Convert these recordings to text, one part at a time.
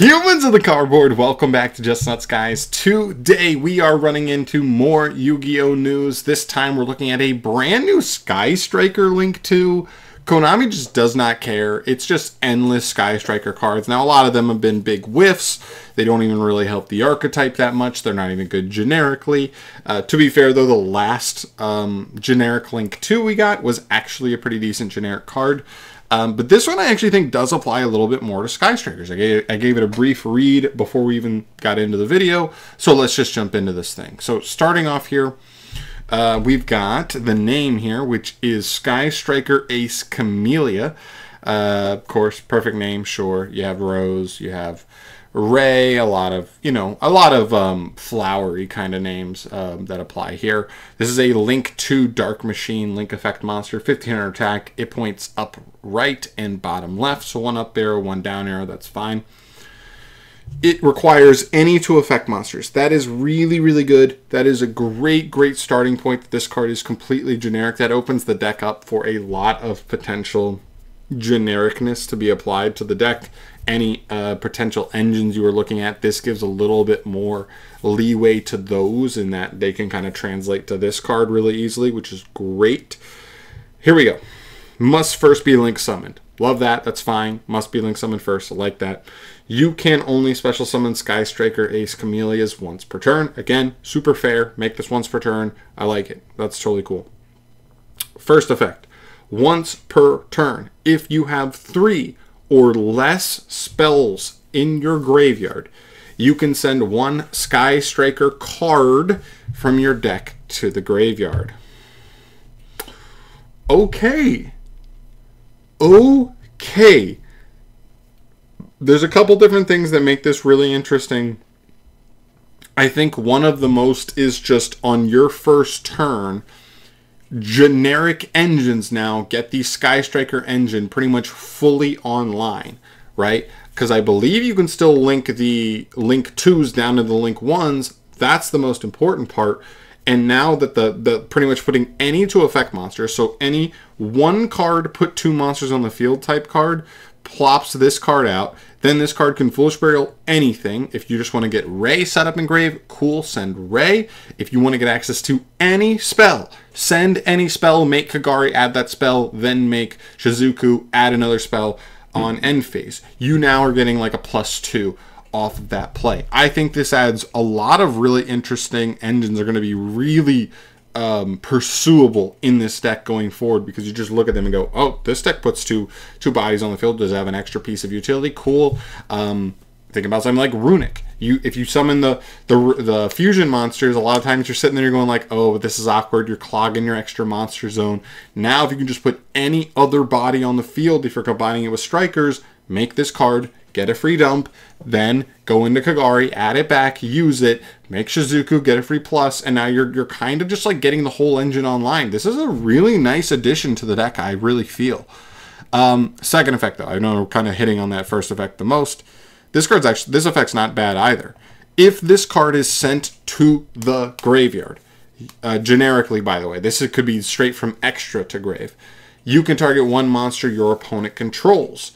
Humans of the cardboard, welcome back to Just Nuts, guys. Today we are running into more Yu-Gi-Oh news. This time we're looking at a brand new Sky Striker Link-2. Konami just does not care. It's just endless Sky Striker cards. Now a lot of them have been big whiffs. They don't even really help the archetype that much. They're not even good generically. To be fair though, the last generic Link-2 we got was actually a pretty decent generic card. But this one I actually think does apply a little bit more to Sky Strikers. I gave it a brief read before we even got into the video, so let's just jump into this thing. So starting off here, we've got the name here, which is Sky Striker Ace Camellia. Of course, perfect name, sure. You have Rose, you have Ray, a lot of flowery kind of names that apply here. This is a Link-2 Dark Machine Link Effect monster, 1500 attack. It points up right and bottom left, so one up arrow, one down arrow, that's fine. It requires any 2 effect monsters. That is really, really good. That is a great starting point. This card is completely generic. That opens the deck up for a lot of potential genericness to be applied to the deck. Any potential engines you were looking at, this gives a little bit more leeway to those in that they can kind of translate to this card really easily, which is great. Here we go. Must first be Link summoned. Love that. That's fine. Must be Link summoned first. I like that. You can only special summon Sky Striker Ace Camellias once per turn. Again, super fair. Make this once per turn. I like it. That's totally cool. First effect. Once per turn. If you have 3 or less spells in your graveyard, you can send 1 Sky Striker card from your deck to the graveyard. Okay. There's a couple different things that make this really interesting. I think one of the most is just on your first turn, generic engines now get the Sky Striker engine pretty much fully online, right? Because I believe you can still link the Link-2s down to the Link-1s. That's the most important part. And now that the pretty much putting any 2 effect monsters, so any 1 card put 2 monsters on the field type card, plops this card out. Then this card can Foolish Burial anything. If you just want to get Ray set up in grave, cool, send Ray. If you want to get access to any spell, send any spell, make Kagari, add that spell, then make Shizuku, add another spell on end phase. You now are getting like a +2 off of that play. I think this adds a lot of really interesting engines that are going to be really pursuable in this deck going forward, because you just look at them and go, oh, this deck puts two bodies on the field. Does it have an extra piece of utility? Cool. Think about something like Runic. If you summon the fusion monsters, a lot of times you're sitting there, you're going like, oh, this is awkward. You're clogging your extra monster zone. Now, if you can just put any other body on the field, if you're combining it with strikers, make this card, get a free dump, then go into Kagari, add it back, use it, make Shizuku, get a free plus, and now you're kind of just like getting the whole engine online. This is a really nice addition to the deck, I really feel. Second effect though, I know we're kind of hitting on that first effect the most. This effect's not bad either. If this card is sent to the graveyard, generically by the way, this could be straight from extra to grave, you can target 1 monster your opponent controls.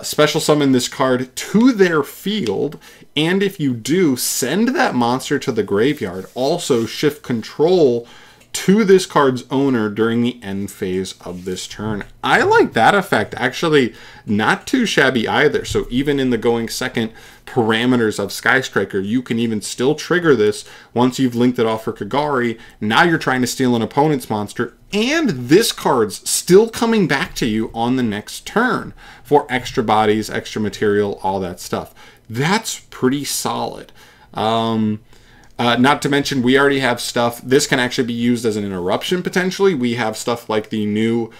Special summon this card to their field, and if you do, send that monster to the graveyard. Also, shift control to this card's owner during the end phase of this turn. I like that effect. Actually, not too shabby either. So even in the going second parameters of Sky Striker, you can even still trigger this once you've linked it off for Kagari. Now you're trying to steal an opponent's monster, and this card's still coming back to you on the next turn for extra bodies, extra material, all that stuff. That's pretty solid. Not to mention, we already have stuff. This can actually be used as an interruption, potentially. We have stuff like the new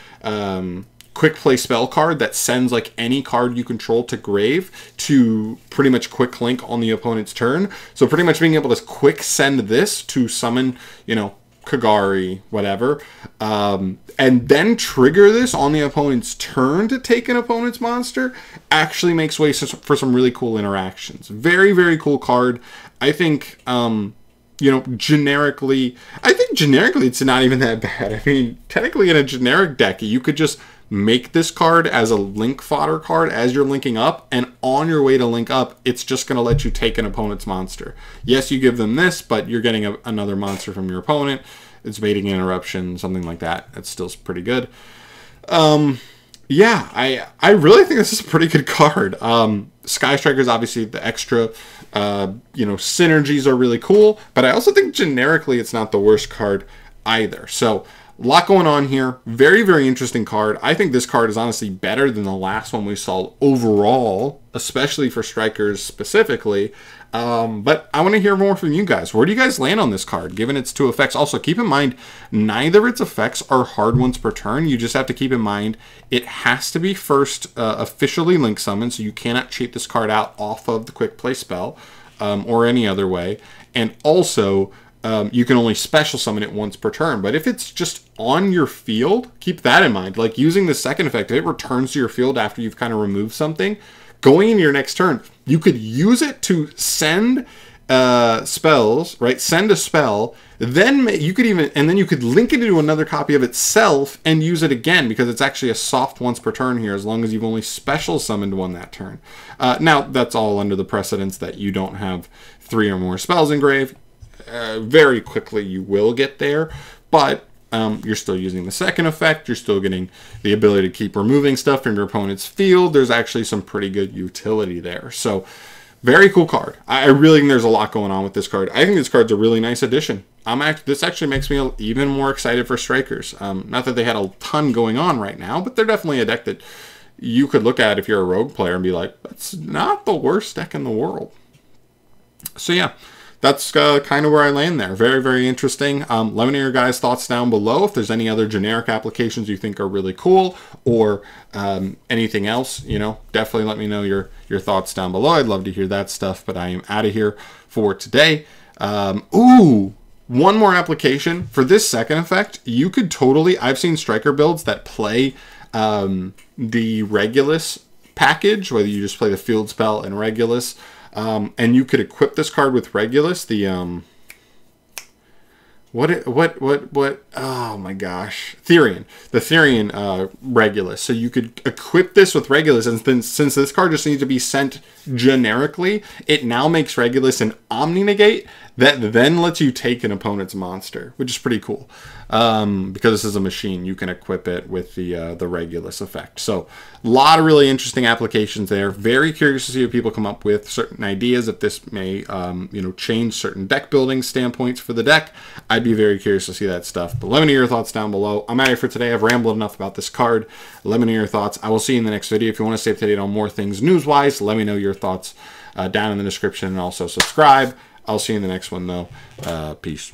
quick play spell card that sends like any card you control to grave to pretty much quick link on the opponent's turn. So pretty much being able to quick send this to summon, you know, Kagari, whatever, and then trigger this on the opponent's turn to take an opponent's monster actually makes way for some really cool interactions. Very, very cool card. I think, you know, generically it's not even that bad. I mean, technically in a generic deck, you could just make this card as a link fodder card as you're linking up, and on your way to link up, it's just going to let you take an opponent's monster. Yes, you give them this, but you're getting another monster from your opponent. It's baiting an interruption, something like that. That's still pretty good. Yeah, I really think this is a pretty good card. Sky Strikers, obviously, the extra, synergies are really cool, but I also think generically it's not the worst card either. So, a lot going on here. Very, very interesting card. I think this card is honestly better than the last one we saw overall, especially for Strikers specifically. But I want to hear more from you guys. Where do you guys land on this card, given its 2 effects? Also, keep in mind, neither its effects are hard ones per turn. You just have to keep in mind it has to be first officially link summoned, so you cannot cheat this card out off of the quick play spell or any other way. And also, you can only special summon it once per turn. But if it's just on your field, keep that in mind. Like using the second effect, if it returns to your field after you've kind of removed something, going into your next turn, you could use it to send spells, right? Send a spell. Then you could you could link it into another copy of itself and use it again, because it's actually a soft once per turn here, as long as you've only special summoned one that turn. Now, that's all under the precedence that you don't have 3 or more spells engraved. Very quickly you will get there, but you're still using the second effect. You're still getting the ability to keep removing stuff from your opponent's field. There's actually some pretty good utility there. So, very cool card. I really think there's a lot going on with this card. I think this card's a really nice addition. This actually makes me even more excited for Strikers. Not that they had a ton going on right now, but they're definitely a deck that you could look at if you're a Rogue player and be like, that's not the worst deck in the world. So yeah, that's kind of where I land there. Very, very interesting. Let me know your guys' thoughts down below. If there's any other generic applications you think are really cool, or anything else, definitely let me know your thoughts down below. I'd love to hear that stuff, but I am out of here for today. One more application. For this second effect, you could totally, I've seen Striker builds that play the Regulus package, whether you just play the field spell and Regulus, and you could equip this card with Regulus, the oh my gosh, Therian. The Therian Regulus. So you could equip this with Regulus, and then since this card just needs to be sent generically, it now makes Regulus an Omni Negate that then lets you take an opponent's monster, which is pretty cool. Because this is a machine, you can equip it with the Regulus effect. So a lot of really interesting applications there. Very curious to see what people come up with, certain ideas, if this may change certain deck building standpoints for the deck. I'd be very curious to see that stuff. But let me know your thoughts down below. I'm out here for today. I've rambled enough about this card. Let me know your thoughts. I will see you in the next video. If you want to stay up to date on more things news-wise, let me know your thoughts down in the description, and also subscribe. I'll see you in the next one, though. Peace.